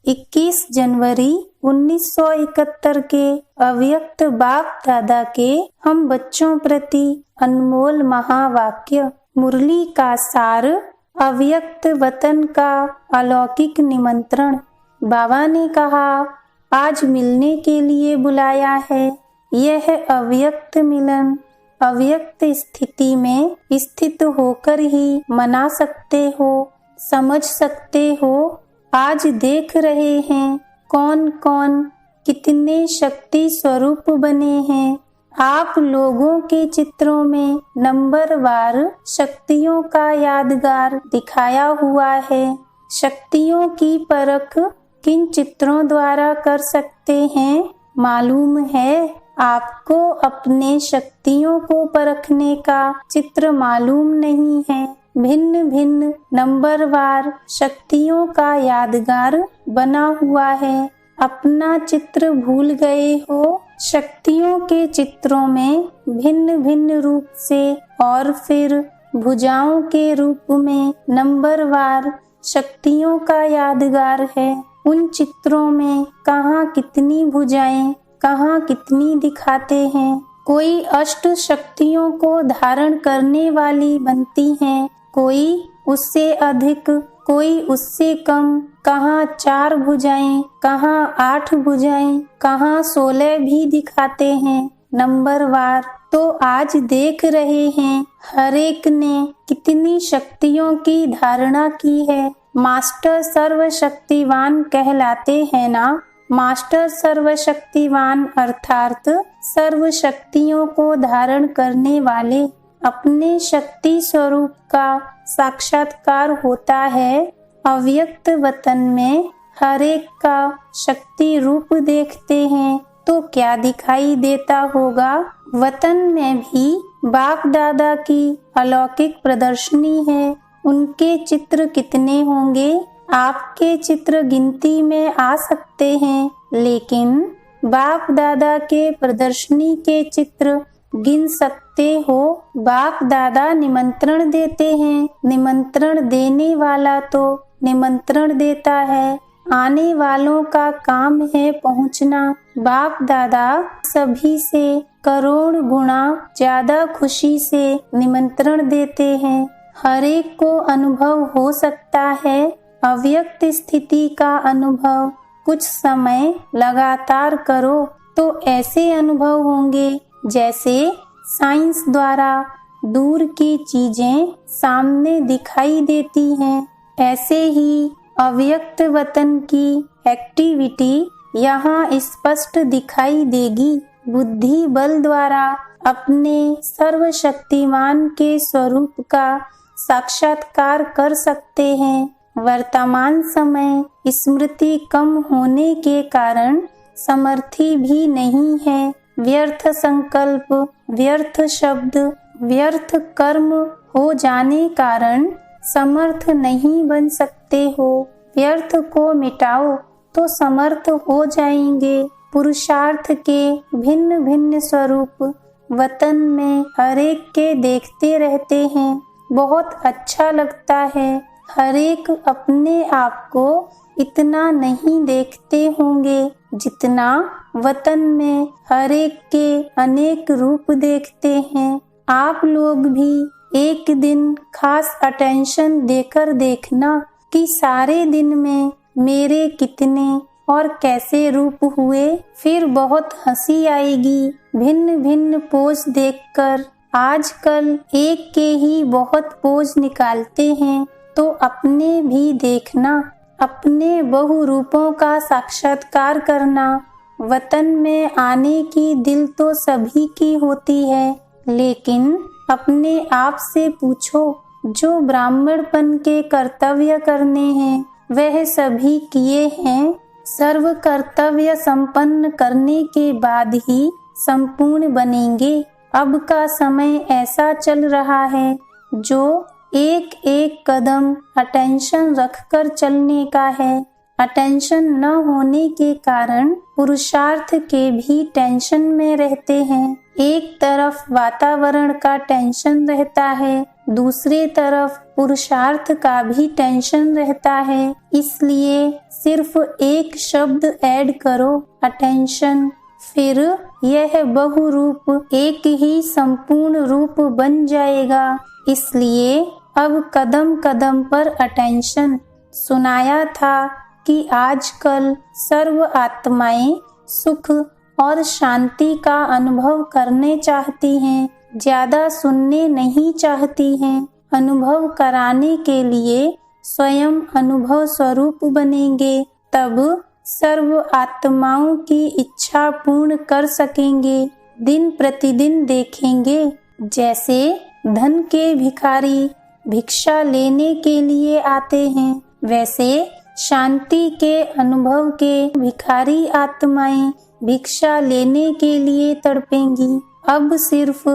21 जनवरी 1971 के अव्यक्त बाप दादा के हम बच्चों प्रति अनमोल महावाक्य। मुरली का सार, अव्यक्त वतन का अलौकिक निमंत्रण। बाबा ने कहा, आज मिलने के लिए बुलाया है। यह अव्यक्त मिलन अव्यक्त स्थिति में स्थित होकर ही मना सकते हो, समझ सकते हो। आज देख रहे हैं कौन कौन कितने शक्ति स्वरूप बने हैं। आप लोगों के चित्रों में नंबरवार शक्तियों का यादगार दिखाया हुआ है। शक्तियों की परख किन चित्रों द्वारा कर सकते हैं मालूम है? आपको अपने शक्तियों को परखने का चित्र मालूम नहीं है। भिन्न भिन्न नंबरवार शक्तियों का यादगार बना हुआ है। अपना चित्र भूल गए हो? शक्तियों के चित्रों में भिन्न भिन्न रूप से और फिर भुजाओं के रूप में नंबरवार शक्तियों का यादगार है। उन चित्रों में कहाँ कितनी भुजाएं, कहाँ कितनी दिखाते हैं। कोई अष्ट शक्तियों को धारण करने वाली बनती हैं, कोई उससे अधिक, कोई उससे कम। कहाँ 4 भुजाएं, कहाँ 8 भुजाएं, कहाँ 16 भी दिखाते हैं नंबरवार। तो आज देख रहे हैं हर एक ने कितनी शक्तियों की धारणा की है। मास्टर सर्वशक्तिवान कहलाते हैं ना। मास्टर सर्वशक्तिवान अर्थात सर्व शक्तियों को धारण करने वाले। अपने शक्ति स्वरूप का साक्षात्कार होता है। अव्यक्त वतन में हर एक का शक्ति रूप देखते हैं तो क्या दिखाई देता होगा। वतन में भी बाप दादा की अलौकिक प्रदर्शनी है। उनके चित्र कितने होंगे? आपके चित्र गिनती में आ सकते हैं, लेकिन बाप दादा के प्रदर्शनी के चित्र गिन सकते हो। बाप दादा निमंत्रण देते हैं। निमंत्रण देने वाला तो निमंत्रण देता है, आने वालों का काम है पहुंचना। बाप दादा सभी से करोड़ गुना ज्यादा खुशी से निमंत्रण देते हैं। हर एक को अनुभव हो सकता है अव्यक्त स्थिति का अनुभव। कुछ समय लगातार करो तो ऐसे अनुभव होंगे जैसे साइंस द्वारा दूर की चीजें सामने दिखाई देती हैं। ऐसे ही अव्यक्त वतन की एक्टिविटी यहाँ स्पष्ट दिखाई देगी। बुद्धि बल द्वारा अपने सर्वशक्तिमान के स्वरूप का साक्षात्कार कर सकते हैं। वर्तमान समय स्मृति कम होने के कारण समर्थी भी नहीं है। व्यर्थ संकल्प, व्यर्थ शब्द, व्यर्थ कर्म हो जाने कारण समर्थ नहीं बन सकते हो। व्यर्थ को मिटाओ तो समर्थ हो जाएंगे। पुरुषार्थ के भिन्न भिन्न स्वरूप वतन में हर एक के देखते रहते हैं। बहुत अच्छा लगता है। हर एक अपने आप को इतना नहीं देखते होंगे जितना वतन में हर एक के अनेक रूप देखते हैं। आप लोग भी एक दिन खास अटेंशन देकर देखना कि सारे दिन में मेरे कितने और कैसे रूप हुए। फिर बहुत हंसी आएगी भिन्न भिन्न पोज देखकर। आजकल एक के ही बहुत पोज निकालते हैं, तो अपने भी देखना। अपने बहु रूपों का साक्षात्कार करना। वतन में आने की दिल तो सभी की होती है, लेकिन अपने आप से पूछो जो ब्राह्मणपन के कर्तव्य करने हैं वह सभी किए हैं। सर्व कर्तव्य संपन्न करने के बाद ही संपूर्ण बनेंगे। अब का समय ऐसा चल रहा है जो एक एक कदम अटेंशन रखकर चलने का है। अटेंशन न होने के कारण पुरुषार्थ के भी टेंशन में रहते हैं। एक तरफ वातावरण का टेंशन रहता है, दूसरी तरफ पुरुषार्थ का भी टेंशन रहता है। इसलिए सिर्फ एक शब्द ऐड करो, अटेंशन, फिर यह बहुरूप एक ही संपूर्ण रूप बन जाएगा। इसलिए अब कदम कदम पर अटेंशन। सुनाया था कि आजकल सर्व आत्माएं सुख और शांति का अनुभव करने चाहती हैं, ज्यादा सुनने नहीं चाहती हैं। अनुभव कराने के लिए स्वयं अनुभव स्वरूप बनेंगे, तब सर्व आत्माओं की इच्छा पूर्ण कर सकेंगे। दिन प्रतिदिन देखेंगे, जैसे धन के भिखारी भिक्षा लेने के लिए आते हैं, वैसे शांति के अनुभव के भिखारी आत्माएं भिक्षा लेने के लिए तड़पेंगी। अब सिर्फ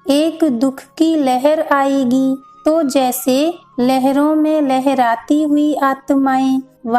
एक दुख की लहर आएगी तो जैसे लहरों में लहराती हुई आत्माएं व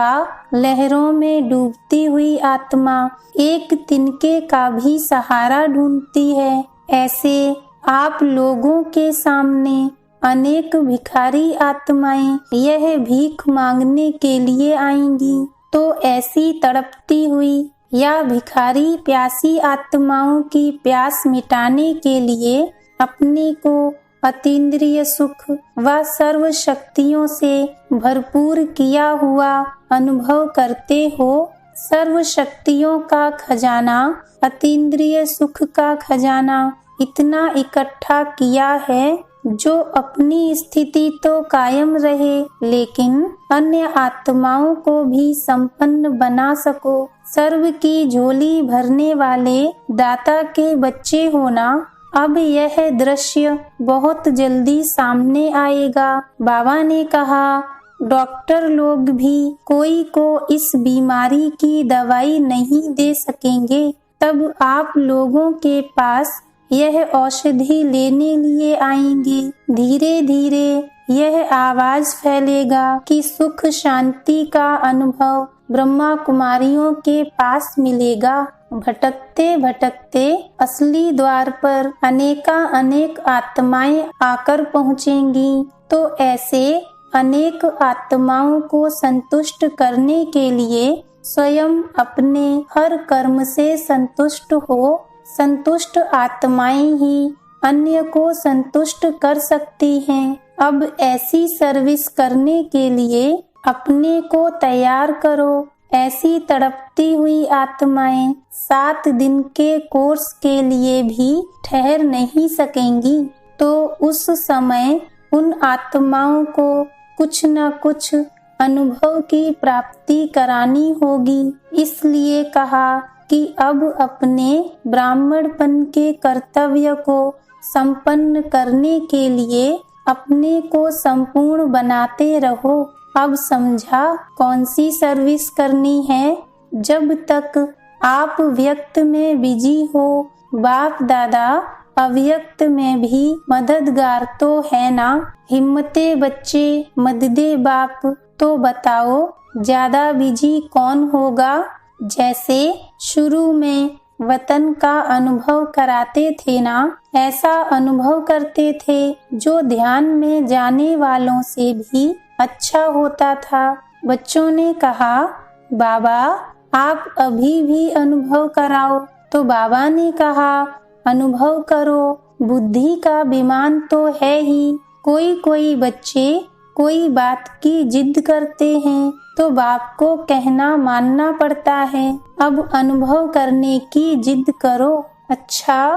लहरों में डूबती हुई आत्मा एक तिनके का भी सहारा ढूंढती है, ऐसे आप लोगों के सामने अनेक भिखारी आत्माएं यह भीख मांगने के लिए आएंगी। तो ऐसी तड़पती हुई या भिखारी प्यासी आत्माओं की प्यास मिटाने के लिए अपने को अतीन्द्रिय सुख व सर्व शक्तियों से भरपूर किया हुआ अनुभव करते हो। सर्व शक्तियों का खजाना, अतीन्द्रिय सुख का खजाना इतना इकट्ठा किया है जो अपनी स्थिति तो कायम रहे, लेकिन अन्य आत्माओं को भी संपन्न बना सको। सर्व की झोली भरने वाले दाता के बच्चे होना, अब यह दृश्य बहुत जल्दी सामने आएगा। बाबा ने कहा, डॉक्टर लोग भी कोई को इस बीमारी की दवाई नहीं दे सकेंगे, तब आप लोगों के पास यह औषधि लेने लिए आएंगे। धीरे धीरे यह आवाज फैलेगा कि सुख शांति का अनुभव ब्रह्मा कुमारियों के पास मिलेगा। भटकते भटकते असली द्वार पर अनेक आत्माएं आकर पहुँचेंगी। तो ऐसे अनेक आत्माओं को संतुष्ट करने के लिए स्वयं अपने हर कर्म से संतुष्ट हो। संतुष्ट आत्माएं ही अन्य को संतुष्ट कर सकती हैं। अब ऐसी सर्विस करने के लिए अपने को तैयार करो। ऐसी तड़पती हुई आत्माएं 7 दिन के कोर्स के लिए भी ठहर नहीं सकेंगी। तो उस समय उन आत्माओं को कुछ न कुछ अनुभव की प्राप्ति करानी होगी। इसलिए कहा कि अब अपने ब्राह्मणपन के कर्तव्य को संपन्न करने के लिए अपने को संपूर्ण बनाते रहो। अब समझा कौन सी सर्विस करनी है। जब तक आप व्यक्त में बिजी हो, बाप दादा अव्यक्त में भी मददगार तो है ना। हिम्मते बच्चे मददे बाप, तो बताओ ज्यादा बिजी कौन होगा। जैसे शुरू में वतन का अनुभव कराते थे ना, ऐसा अनुभव करते थे जो ध्यान में जाने वालों से भी अच्छा होता था। बच्चों ने कहा, बाबा आप अभी भी अनुभव कराओ। तो बाबा ने कहा, अनुभव करो, बुद्धि का विमान तो है ही। कोई बच्चे कोई बात की जिद करते हैं तो बाप को कहना मानना पड़ता है। अब अनुभव करने की जिद करो। अच्छा,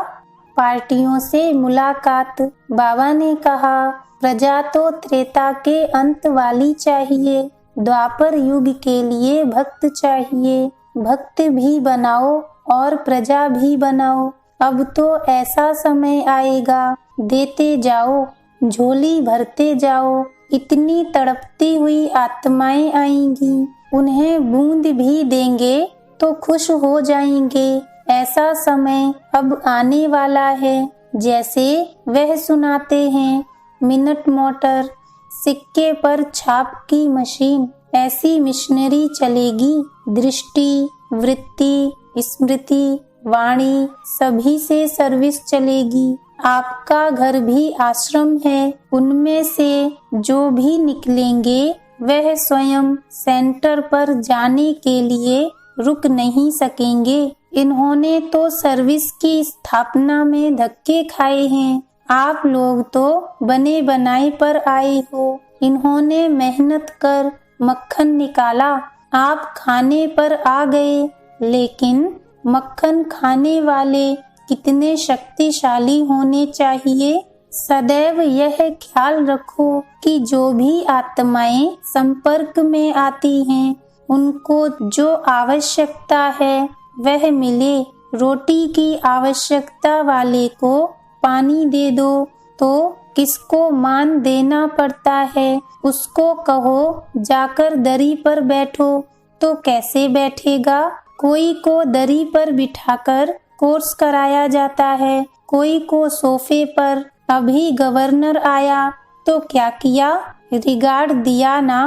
पार्टियों से मुलाकात। बाबा ने कहा, प्रजा तो त्रेता के अंत वाली चाहिए, द्वापर युग के लिए भक्त चाहिए। भक्त भी बनाओ और प्रजा भी बनाओ। अब तो ऐसा समय आएगा, देते जाओ, झोली भरते जाओ। इतनी तड़पती हुई आत्माएं आएंगी, उन्हें बूंद भी देंगे तो खुश हो जाएंगे। ऐसा समय अब आने वाला है। जैसे वह सुनाते हैं, मिनट मोटर, सिक्के पर छाप की मशीन, ऐसी मिशनरी चलेगी। दृष्टि, वृत्ति, स्मृति वाणी सभी से सर्विस चलेगी। आपका घर भी आश्रम है, उनमें से जो भी निकलेंगे वह स्वयं सेंटर पर जाने के लिए रुक नहीं सकेंगे। इन्होंने तो सर्विस की स्थापना में धक्के खाए हैं, आप लोग तो बने बनाए पर आए हो। इन्होंने मेहनत कर मक्खन निकाला, आप खाने पर आ गए, लेकिन मक्खन खाने वाले कितने शक्तिशाली होने चाहिए। सदैव यह ख्याल रखो कि जो भी आत्माएं संपर्क में आती हैं उनको जो आवश्यकता है वह मिले। रोटी की आवश्यकता वाले को पानी दे दो तो किसको मान देना पड़ता है, उसको कहो जाकर दरी पर बैठो तो कैसे बैठेगा। कोई को दरी पर बिठाकर कोर्स कराया जाता है, कोई को सोफे पर। अभी गवर्नर आया तो क्या किया, रिगार्ड दिया ना।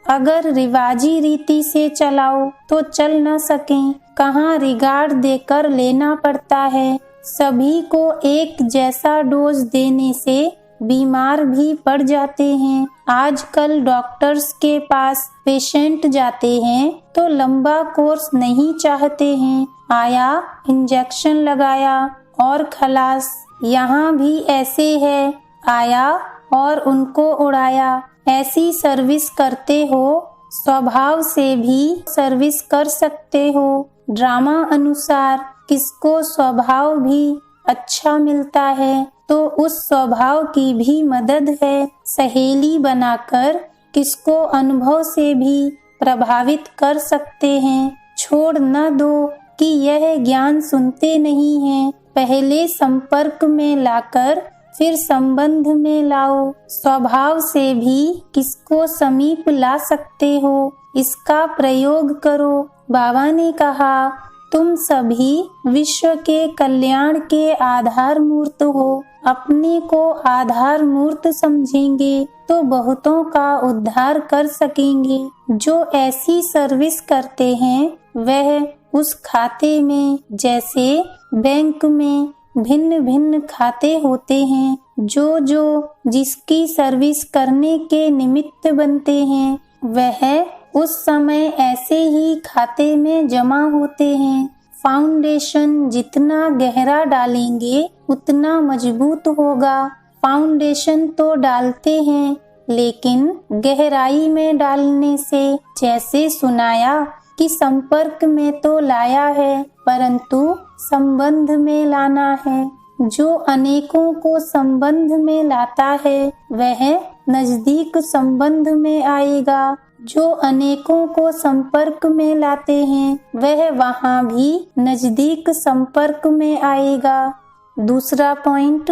अगर रिवाजी रीति से चलाओ तो चल न सकें, कहाँ रिगार्ड देकर लेना पड़ता है। सभी को एक जैसा डोज देने से बीमार भी पड़ जाते हैं। आजकल डॉक्टर्स के पास पेशेंट जाते हैं तो लंबा कोर्स नहीं चाहते हैं, आया इंजेक्शन लगाया और खलास। यहाँ भी ऐसे है, आया और उनको उड़ाया। ऐसी सर्विस करते हो, स्वभाव से भी सर्विस कर सकते हो। ड्रामा अनुसार किसको स्वभाव भी अच्छा मिलता है तो उस स्वभाव की भी मदद है। सहेली बनाकर किसको अनुभव से भी प्रभावित कर सकते हैं। छोड़ न दो कि यह ज्ञान सुनते नहीं हैं, पहले संपर्क में लाकर फिर संबंध में लाओ। स्वभाव से भी किसको समीप ला सकते हो, इसका प्रयोग करो। बाबा ने कहा, तुम सभी विश्व के कल्याण के आधार मूर्त हो। अपने को आधार मूर्त समझेंगे तो बहुतों का उद्धार कर सकेंगे। जो ऐसी सर्विस करते हैं वह उस खाते में, जैसे बैंक में भिन्न भिन्न खाते होते हैं, जो जो जिसकी सर्विस करने के निमित्त बनते हैं वह उस समय ऐसे ही खाते में जमा होते हैं। फाउंडेशन जितना गहरा डालेंगे उतना मजबूत होगा। फाउंडेशन तो डालते हैं लेकिन गहराई में डालने से, जैसे सुनाया कि संपर्क में तो लाया है परंतु संबंध में लाना है। जो अनेकों को संबंध में लाता है वह नजदीक संबंध में आएगा। जो अनेकों को संपर्क में लाते हैं वह वहाँ भी नजदीक संपर्क में आएगा। दूसरा पॉइंट,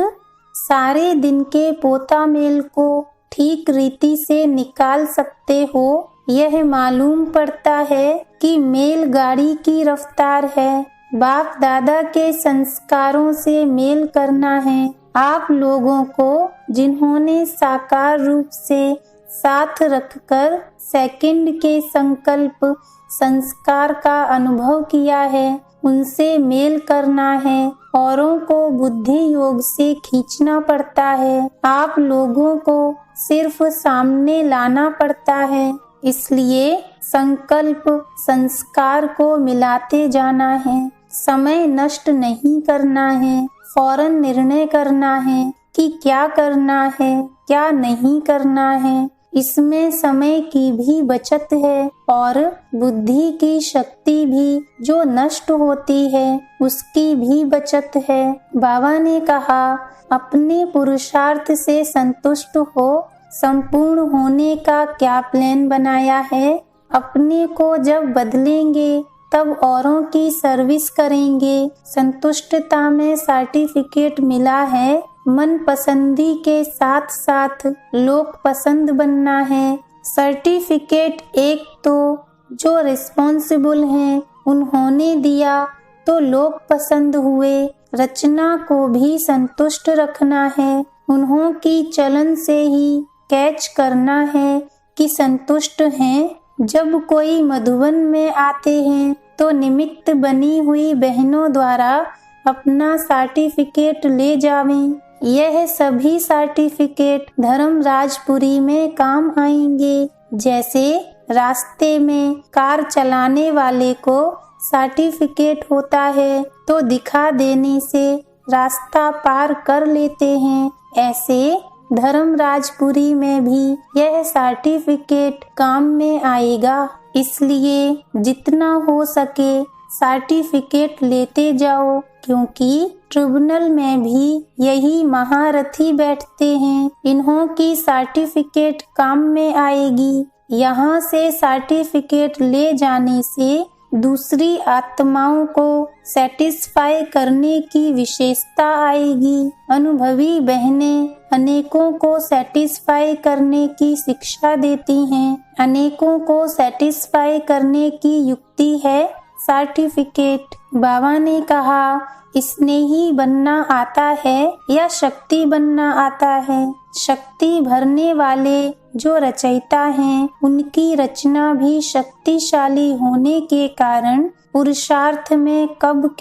सारे दिन के पोता मेल को ठीक रीति से निकाल सकते हो। यह मालूम पड़ता है कि मेल गाड़ी की रफ्तार है। बाप दादा के संस्कारों से मेल करना है। आप लोगों को जिन्होंने साकार रूप से साथ रखकर सेकंड के संकल्प संस्कार का अनुभव किया है, उनसे मेल करना है। औरों को बुद्धि योग से खींचना पड़ता है, आप लोगों को सिर्फ सामने लाना पड़ता है। इसलिए संकल्प संस्कार को मिलाते जाना है। समय नष्ट नहीं करना है, फौरन निर्णय करना है कि क्या करना है क्या नहीं करना है। इसमें समय की भी बचत है और बुद्धि की शक्ति भी जो नष्ट होती है उसकी भी बचत है। बाबा ने कहा, अपने पुरुषार्थ से संतुष्ट हो। संपूर्ण होने का क्या प्लान बनाया है। अपने को जब बदलेंगे तब औरों की सर्विस करेंगे। संतुष्टता में सर्टिफिकेट मिला है। मन पसंदी के साथ साथ लोक पसंद बनना है। सर्टिफिकेट एक तो जो रिस्पॉन्सिबल हैं उन्होंने दिया तो लोक पसंद हुए। रचना को भी संतुष्ट रखना है, उन्हों की चलन से ही कैच करना है कि संतुष्ट हैं। जब कोई मधुबन में आते हैं तो निमित्त बनी हुई बहनों द्वारा अपना सर्टिफिकेट ले जावें। यह सभी सर्टिफिकेट धर्मराजपुरी में काम आएंगे। जैसे रास्ते में कार चलाने वाले को सर्टिफिकेट होता है तो दिखा देने से रास्ता पार कर लेते हैं, ऐसे धर्मराजपुरी में भी यह सर्टिफिकेट काम में आएगा। इसलिए जितना हो सके सर्टिफिकेट लेते जाओ, क्योंकि ट्रिब्यूनल में भी यही महारथी बैठते हैं। इन्हों की सर्टिफिकेट काम में आएगी। यहाँ से सर्टिफिकेट ले जाने से दूसरी आत्माओं को सेटिस्फाई करने की विशेषता आएगी। अनुभवी बहनें अनेकों को सेटिस्फाई करने की शिक्षा देती हैं। अनेकों को सेटिस्फाई करने की युक्ति है सर्टिफिकेट। बाबा ने कहा, स्नेही बनना आता है या शक्ति बनना आता है? शक्ति भरने वाले जो रचयिता हैं, उनकी रचना भी शक्तिशाली होने के कारण पुरुषार्थ में कब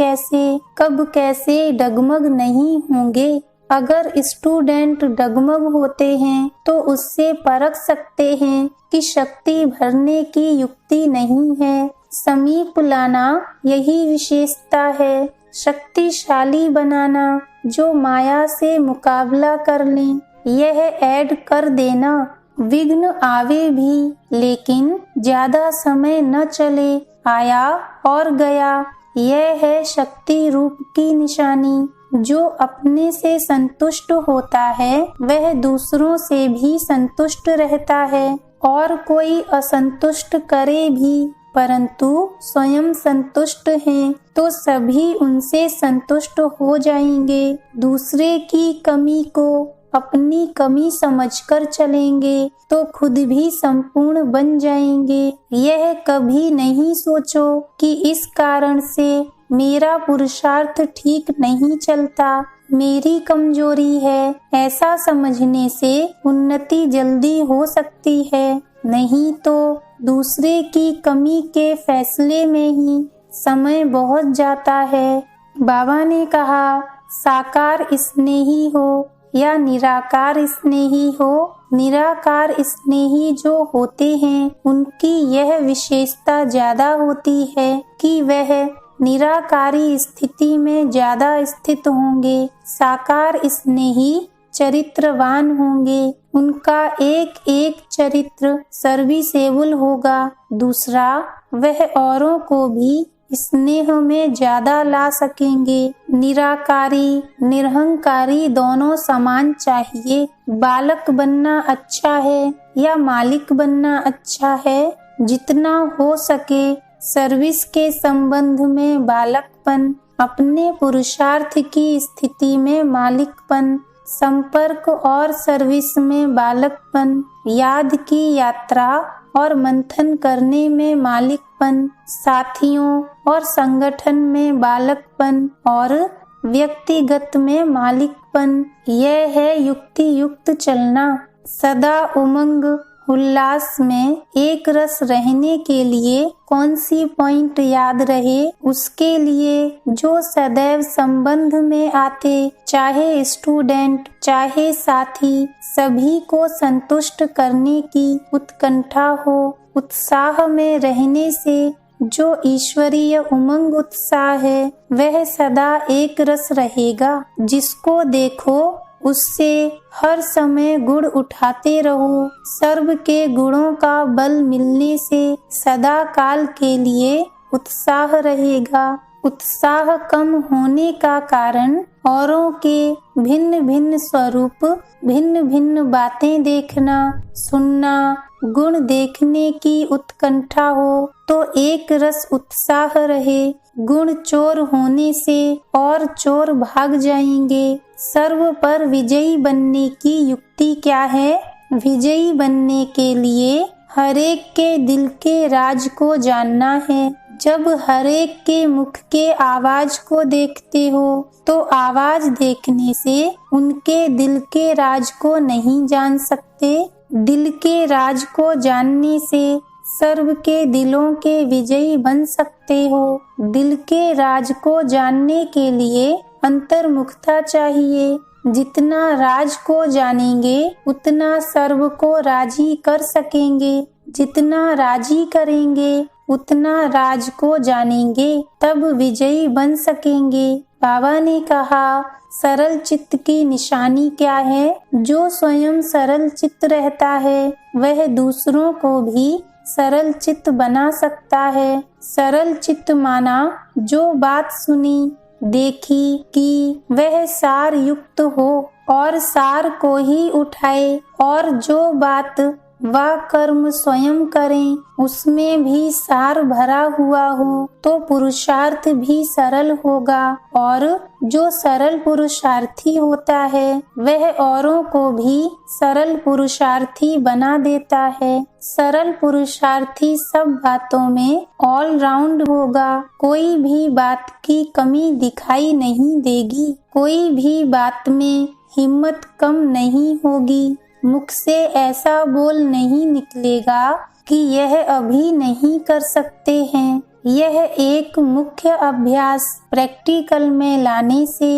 कैसे डगमग नहीं होंगे। अगर स्टूडेंट डगमग होते हैं तो उससे परख सकते हैं कि शक्ति भरने की युक्ति नहीं है। समीप लाना यही विशेषता है। शक्तिशाली बनाना जो माया से मुकाबला कर लें, यह ऐड कर देना। विघ्न आवे भी लेकिन ज्यादा समय न चले, आया और गया। यह है शक्ति रूप की निशानी। जो अपने से संतुष्ट होता है वह दूसरों से भी संतुष्ट रहता है, और कोई असंतुष्ट करे भी परंतु स्वयं संतुष्ट हैं तो सभी उनसे संतुष्ट हो जाएंगे। दूसरे की कमी को अपनी कमी समझकर चलेंगे तो खुद भी संपूर्ण बन जाएंगे। यह कभी नहीं सोचो कि इस कारण से मेरा पुरुषार्थ ठीक नहीं चलता, मेरी कमजोरी है। ऐसा समझने से उन्नति जल्दी हो सकती है, नहीं तो दूसरे की कमी के फैसले में ही समय बहुत जाता है। बाबा ने कहा, साकार स्नेही हो या निराकार स्नेही हो, निराकार स्नेही जो होते हैं उनकी यह विशेषता ज्यादा होती है कि वह निराकारी स्थिति में ज्यादा स्थित होंगे। साकार स्नेही चरित्रवान होंगे। उनका एक एक चरित्र सर्विसेबल होगा। दूसरा, वह औरों को भी स्नेह में ज्यादा ला सकेंगे। निराकारी निरहंकारी दोनों समान चाहिए। बालक बनना अच्छा है या मालिक बनना अच्छा है? जितना हो सके सर्विस के संबंध में बालकपन, अपने पुरुषार्थ की स्थिति में मालिकपन, संपर्क और सर्विस में बालकपन, याद की यात्रा और मंथन करने में मालिकपन, साथियों और संगठन में बालकपन और व्यक्तिगत में मालिकपन। यह है युक्ति युक्त चलना। सदा उमंग उल्लास में एक रस रहने के लिए कौन सी पॉइंट याद रहे, उसके लिए जो सदैव संबंध में आते, चाहे स्टूडेंट चाहे साथी, सभी को संतुष्ट करने की उत्कंठा हो। उत्साह में रहने से जो ईश्वरीय उमंग उत्साह है वह सदा एक रस रहेगा। जिसको देखो उससे हर समय गुण उठाते रहो। सर्व के गुणों का बल मिलने से सदा काल के लिए उत्साह रहेगा। उत्साह कम होने का कारण औरों के भिन्न भिन्न स्वरूप, भिन्न भिन्न बातें देखना, सुनना, गुण देखने की उत्कंठा हो तो एक रस उत्साह रहे। गुण चोर होने से और चोर भाग जाएंगे। सर्व पर विजयी बनने की युक्ति क्या है? विजयी बनने के लिए हरेक के दिल के राज को जानना है। जब हरेक के मुख के आवाज को देखते हो तो आवाज देखने से उनके दिल के राज को नहीं जान सकते। दिल के राज को जानने से सर्व के दिलों के विजयी बन सकते हो। दिल के राज को जानने के लिए अंतर्मुखता चाहिए। जितना राज को जानेंगे उतना सर्व को राजी कर सकेंगे। जितना राजी करेंगे उतना राज को जानेंगे, तब विजयी बन सकेंगे। बाबा ने कहा, सरल चित्त की निशानी क्या है? जो स्वयं सरल चित्त रहता है वह दूसरों को भी सरल चित्त बना सकता है। सरल चित्त माना जो बात सुनी देखी कि वह सार युक्त हो और सार को ही उठाए, और जो बात व कर्म स्वयं करें उसमें भी सार भरा हुआ हो, तो पुरुषार्थ भी सरल होगा। और जो सरल पुरुषार्थी होता है वह औरों को भी सरल पुरुषार्थी बना देता है। सरल पुरुषार्थी सब बातों में ऑल राउंड होगा। कोई भी बात की कमी दिखाई नहीं देगी। कोई भी बात में हिम्मत कम नहीं होगी। मुख से ऐसा बोल नहीं निकलेगा कि यह अभी नहीं कर सकते हैं। यह एक मुख्य अभ्यास प्रैक्टिकल में लाने से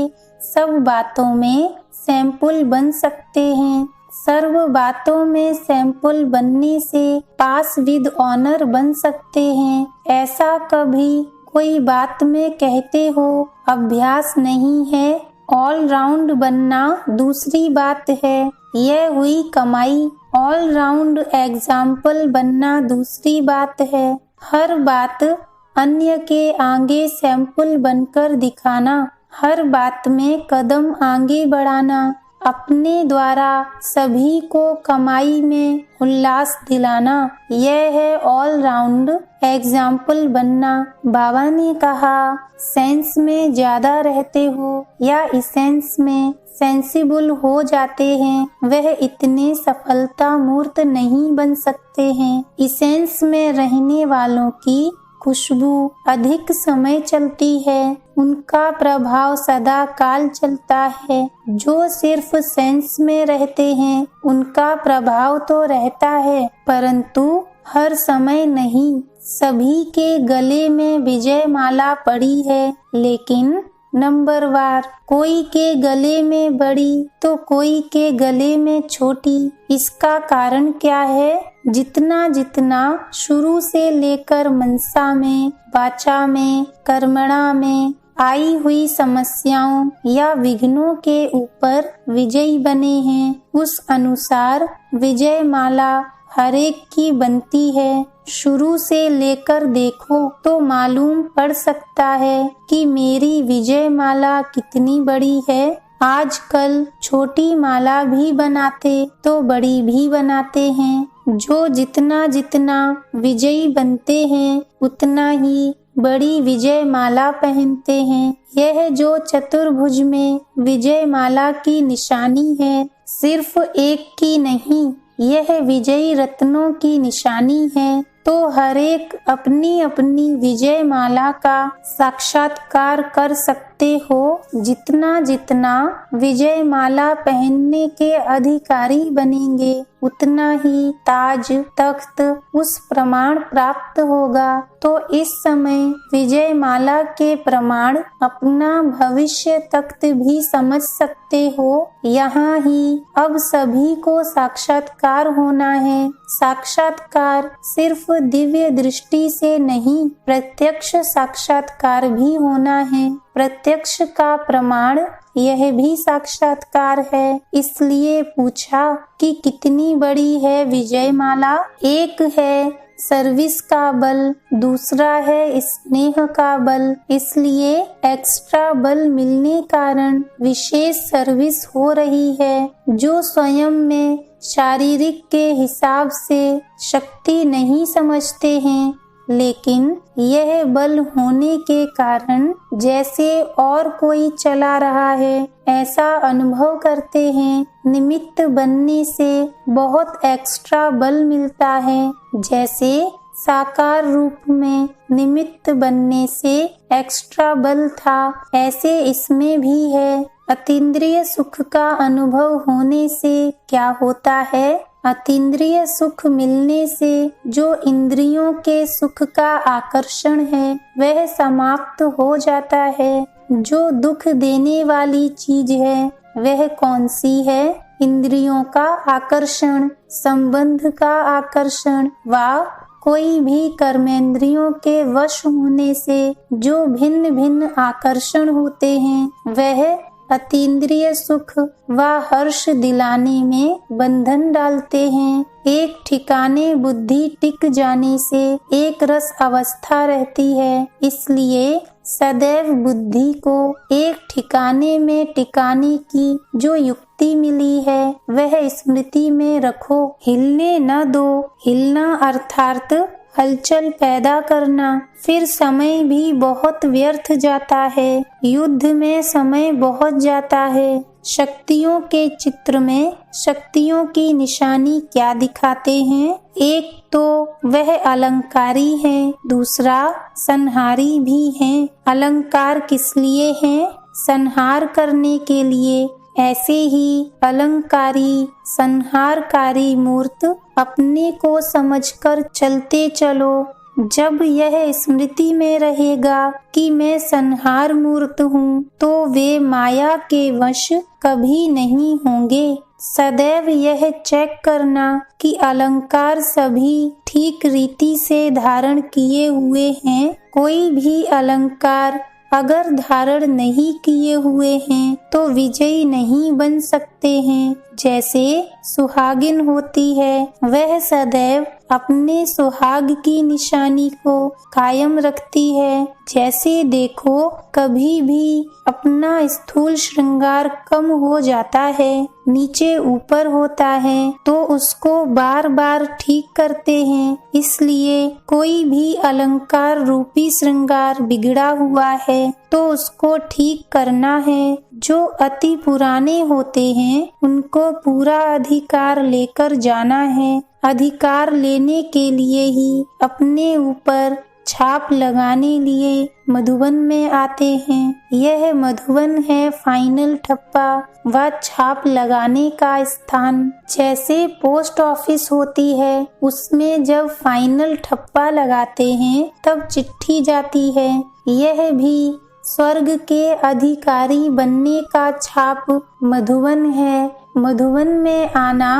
सब बातों में सैंपल बन सकते हैं। सर्व बातों में सैंपल बनने से पास विद ऑनर बन सकते हैं। ऐसा कभी कोई बात में कहते हो अभ्यास नहीं है। ऑल राउंड बनना दूसरी बात है, यह हुई कमाई। ऑल राउंड एग्जाम्पल बनना दूसरी बात है। हर बात अन्य के आगे सैंपल बनकर दिखाना, हर बात में कदम आगे बढ़ाना, अपने द्वारा सभी को कमाई में उल्लास दिलाना, यह है ऑल राउंड एग्जाम्पल बनना। बाबा ने कहा, सेंस में ज्यादा रहते हो या इसेंस में सेंसिबल हो जाते हैं, वह इतने सफलता मूर्त नहीं बन सकते हैं। इसेंस में रहने वालों की खुशबू अधिक समय चलती है, उनका प्रभाव सदा काल चलता है। जो सिर्फ सेंस में रहते हैं उनका प्रभाव तो रहता है, परंतु हर समय नहीं। सभी के गले में विजय माला पड़ी है, लेकिन नंबरवार, कोई के गले में बड़ी तो कोई के गले में छोटी। इसका कारण क्या है? जितना जितना शुरू से लेकर मनसा में, वाचा में, कर्मणा में आई हुई समस्याओं या विघ्नों के ऊपर विजयी बने हैं, उस अनुसार विजय माला हर एक की बनती है। शुरू से लेकर देखो तो मालूम पड़ सकता है कि मेरी विजय माला कितनी बड़ी है। आजकल छोटी माला भी बनाते तो बड़ी भी बनाते हैं। जो जितना जितना विजयी बनते हैं उतना ही बड़ी विजय माला पहनते हैं। यह जो चतुर्भुज में विजय माला की निशानी है, सिर्फ एक की नहीं, यह विजयी रत्नों की निशानी है। तो हर एक अपनी अपनी विजय माला का साक्षात्कार कर सकते हो। जितना जितना विजय माला पहनने के अधिकारी बनेंगे उतना ही ताज तख्त उस प्रमाण प्राप्त होगा। तो इस समय विजय माला के प्रमाण अपना भविष्य तख्त भी समझ सकते हो। यहाँ ही अब सभी को साक्षात्कार होना है। साक्षात्कार सिर्फ दिव्य दृष्टि से नहीं, प्रत्यक्ष साक्षात्कार भी होना है। प्रत्यक्ष का प्रमाण यह भी साक्षात्कार है। इसलिए पूछा कि कितनी बड़ी है विजय माला? एक है सर्विस का बल, दूसरा है स्नेह का बल। इसलिए एक्स्ट्रा बल मिलने कारण विशेष सर्विस हो रही है। जो स्वयं में शारीरिक के हिसाब से शक्ति नहीं समझते हैं, लेकिन यह बल होने के कारण जैसे और कोई चला रहा है ऐसा अनुभव करते हैं। निमित्त बनने से बहुत एक्स्ट्रा बल मिलता है। जैसे साकार रूप में निमित्त बनने से एक्स्ट्रा बल था, ऐसे इसमें भी है। अतीन्द्रिय सुख का अनुभव होने से क्या होता है? अतीन्द्रिय सुख मिलने से जो इंद्रियों के सुख का आकर्षण है वह समाप्त हो जाता है। जो दुख देने वाली चीज है वह कौन सी है? इंद्रियों का आकर्षण, संबंध का आकर्षण व कोई भी कर्मेंद्रियों के वश होने से जो भिन्न भिन्न आकर्षण होते हैं वह अतीन्द्रिय सुख व हर्ष दिलाने में बंधन डालते हैं। एक ठिकाने बुद्धि टिक जाने से एक रस अवस्था रहती है, इसलिए सदैव बुद्धि को एक ठिकाने में टिकाने की जो युक्ति मिली है वह स्मृति में रखो। हिलने न दो। हिलना अर्थात हलचल पैदा करना। फिर समय भी बहुत व्यर्थ जाता है। युद्ध में समय बहुत जाता है। शक्तियों के चित्र में शक्तियों की निशानी क्या दिखाते हैं? एक तो वह अलंकारी है, दूसरा संहारी भी है। अलंकार किस लिए है? संहार करने के लिए। ऐसे ही अलंकारी संहारकारी मूर्त अपने को समझकर चलते चलो। जब यह स्मृति में रहेगा कि मैं संहार मूर्त हूँ तो वे माया के वश कभी नहीं होंगे। सदैव यह चेक करना कि अलंकार सभी ठीक रीति से धारण किए हुए हैं। कोई भी अलंकार अगर धारण नहीं किए हुए हैं तो विजयी नहीं बन सकते हैं। जैसे सुहागिन होती है वह सदैव अपने सुहाग की निशानी को कायम रखती है। जैसे देखो कभी भी अपना स्थूल श्रृंगार कम हो जाता है, नीचे ऊपर होता है तो उसको बार बार ठीक करते हैं। इसलिए कोई भी अलंकार रूपी श्रृंगार बिगड़ा हुआ है तो उसको ठीक करना है। जो अति पुराने होते हैं उनको पूरा अधिकार लेकर जाना है। अधिकार लेने के लिए ही अपने ऊपर छाप लगाने लिए मधुबन में आते हैं। यह मधुबन है फाइनल ठप्पा व छाप लगाने का स्थान। जैसे पोस्ट ऑफिस होती है उसमें जब फाइनल ठप्पा लगाते हैं तब चिट्ठी जाती है। यह भी स्वर्ग के अधिकारी बनने का छाप मधुबन है। मधुबन में आना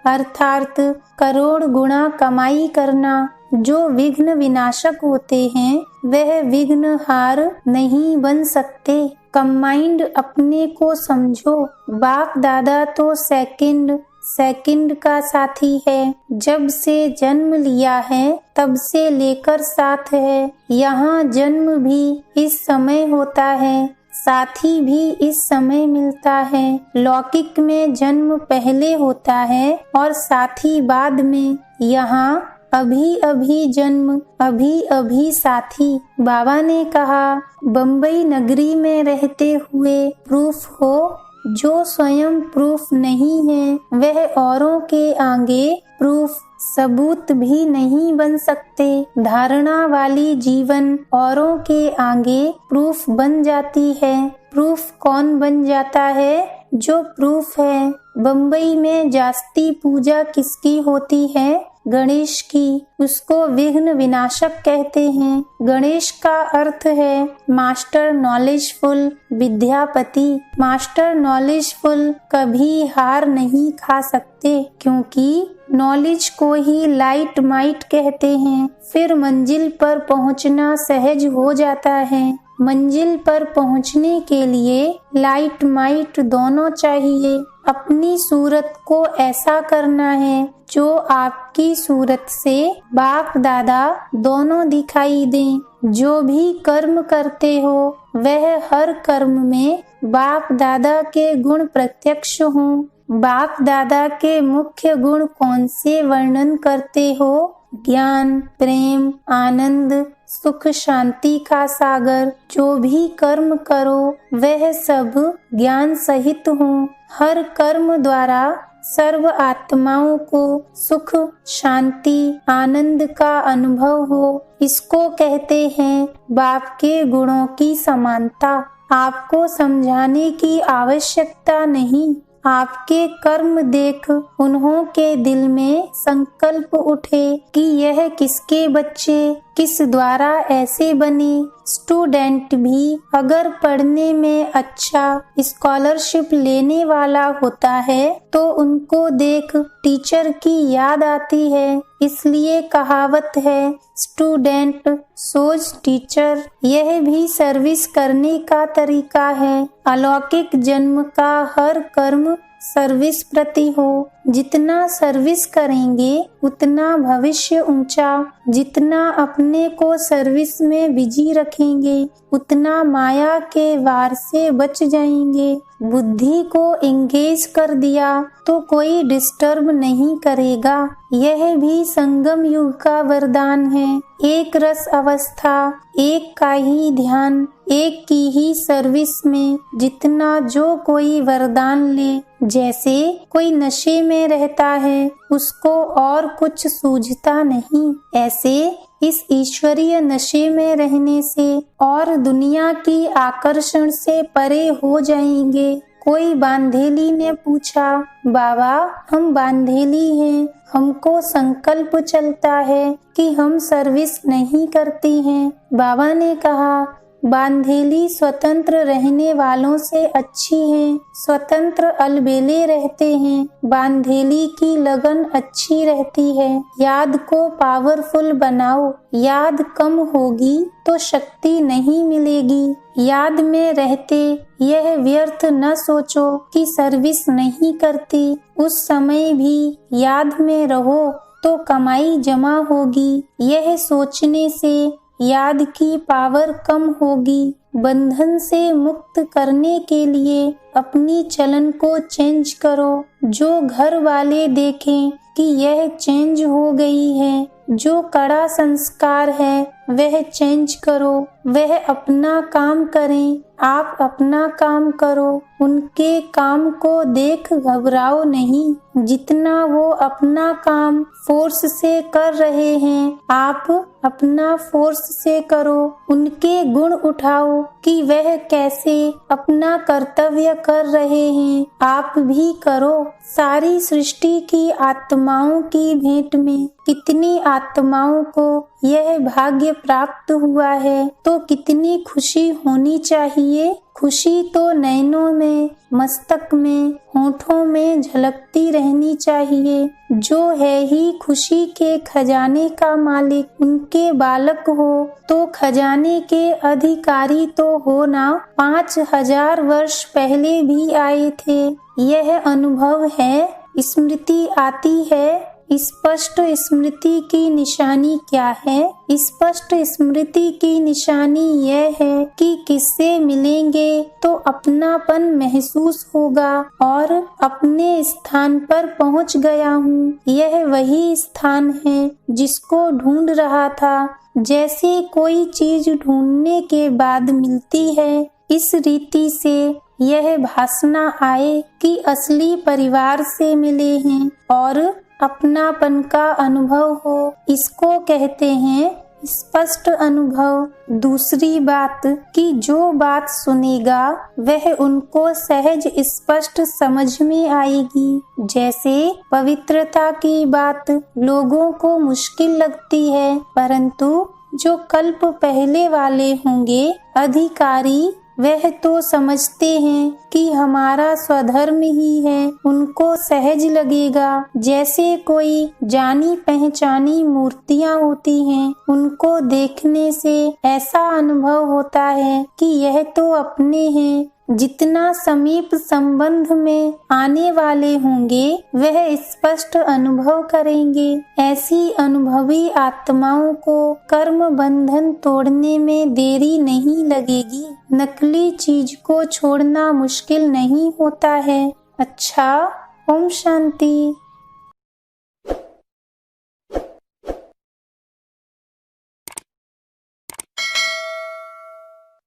अर्थात करोड़ गुना कमाई करना। जो विघ्न विनाशक होते हैं वह विघ्न हार नहीं बन सकते। कंबाइंड अपने को समझो। बाप दादा तो सेकंड का साथी है। जब से जन्म लिया है तब से लेकर साथ है। यहाँ जन्म भी इस समय होता है, साथी भी इस समय मिलता है। लौकिक में जन्म पहले होता है और साथी बाद में। यहाँ अभी अभी जन्म, अभी अभी साथी। बाबा ने कहा बम्बई नगरी में रहते हुए प्रूफ हो। जो स्वयं प्रूफ नहीं है वह औरों के आगे प्रूफ सबूत भी नहीं बन सकते। धारणा वाली जीवन औरों के आगे प्रूफ बन जाती है। प्रूफ कौन बन जाता है? जो प्रूफ है। बम्बई में जास्ती पूजा किसकी होती है? गणेश की। उसको विघ्न विनाशक कहते हैं। गणेश का अर्थ है master knowledgeful, Vidyapati. Master knowledgeful कभी हार नहीं खा सकते, क्योंकि नॉलेज को ही लाइट माइट कहते हैं। फिर मंजिल पर पहुंचना सहज हो जाता है। मंजिल पर पहुंचने के लिए लाइट माइट दोनों चाहिए। अपनी सूरत को ऐसा करना है जो आपकी सूरत से बाप दादा दोनों दिखाई दें। जो भी कर्म करते हो वह हर कर्म में बाप दादा के गुण प्रत्यक्ष हों। बाप दादा के मुख्य गुण कौन से वर्णन करते हो? ज्ञान, प्रेम, आनंद, सुख, शांति का सागर। जो भी कर्म करो वह सब ज्ञान सहित हो। हर कर्म द्वारा सर्व आत्माओं को सुख, शांति, आनंद का अनुभव हो। इसको कहते हैं बाप के गुणों की समानता। आपको समझाने की आवश्यकता नहीं। आपके कर्म देख उन्हों के दिल में संकल्प उठे कि यह किसके बच्चे किस द्वारा ऐसे बने। स्टूडेंट भी अगर पढ़ने में अच्छा स्कॉलरशिप लेने वाला होता है तो उनको देख टीचर की याद आती है। इसलिए कहावत है, स्टूडेंट सोज टीचर। यह भी सर्विस करने का तरीका है। अलौकिक जन्म का हर कर्म सर्विस प्रति हो। जितना सर्विस करेंगे उतना भविष्य ऊंचा। जितना अपने को सर्विस में बिजी रखेंगे उतना माया के वार से बच जाएंगे। बुद्धि को एंगेज कर दिया तो कोई डिस्टर्ब नहीं करेगा। यह भी संगम युग का वरदान है। एक रस अवस्था, एक का ही ध्यान, एक की ही सर्विस में जितना जो कोई वरदान ले। जैसे कोई नशे में रहता है उसको और कुछ सूझता नहीं, ऐसे इस ईश्वरीय नशे में रहने से और दुनिया की आकर्षण से परे हो जाएंगे। कोई बांधेली ने पूछा, बाबा हम बांधेली हैं, हमको संकल्प चलता है कि हम सर्विस नहीं करती हैं। बाबा ने कहा, बांधेली स्वतंत्र रहने वालों से अच्छी है। स्वतंत्र अलबेले रहते हैं, बांधेली की लगन अच्छी रहती है। याद को पावरफुल बनाओ। याद कम होगी तो शक्ति नहीं मिलेगी। याद में रहते यह व्यर्थ न सोचो कि सर्विस नहीं करती। उस समय भी याद में रहो तो कमाई जमा होगी। यह सोचने से याद की पावर कम होगी। बंधन से मुक्त करने के लिए अपनी चलन को चेंज करो। जो घर वाले देखें कि यह चेंज हो गई है, जो कड़ा संस्कार है वह चेंज करो। वह अपना काम करें, आप अपना काम करो। उनके काम को देख घबराओ नहीं। जितना वो अपना काम फोर्स से कर रहे हैं, आप अपना फोर्स से करो। उनके गुण उठाओ कि वह कैसे अपना कर्तव्य कर रहे हैं, आप भी करो। सारी सृष्टि की आत्माओं की भेंट में कितनी आत्माओं को यह भाग्य प्राप्त हुआ है तो कितनी खुशी होनी चाहिए। खुशी तो नैनों में, मस्तक में, होठों में झलकती रहनी चाहिए। जो है ही खुशी के खजाने का मालिक उनके बालक हो तो खजाने के अधिकारी तो हो ना। 5000 वर्ष पहले भी आए थे। यह अनुभव है, स्मृति आती है। स्पष्ट स्मृति की निशानी क्या है? स्पष्ट स्मृति की निशानी यह है कि किससे मिलेंगे तो अपनापन महसूस होगा और अपने स्थान पर पहुंच गया हूँ। यह वही स्थान है जिसको ढूंढ रहा था। जैसे कोई चीज ढूंढने के बाद मिलती है, इस रीति से यह भासना आए कि असली परिवार से मिले हैं और अपनापन का अनुभव हो, इसको कहते हैं स्पष्ट अनुभव। दूसरी बात कि जो बात सुनेगा वह उनको सहज स्पष्ट समझ में आएगी। जैसे पवित्रता की बात लोगों को मुश्किल लगती है, परंतु जो कल्प पहले वाले होंगे अधिकारी वह तो समझते हैं कि हमारा स्वधर्म ही है, उनको सहज लगेगा। जैसे कोई जानी पहचानी मूर्तियां होती हैं, उनको देखने से ऐसा अनुभव होता है कि यह तो अपने हैं। जितना समीप संबंध में आने वाले होंगे वह स्पष्ट अनुभव करेंगे। ऐसी अनुभवी आत्माओं को कर्म बंधन तोड़ने में देरी नहीं लगेगी। नकली चीज को छोड़ना मुश्किल नहीं होता है। अच्छा, ओम शांति।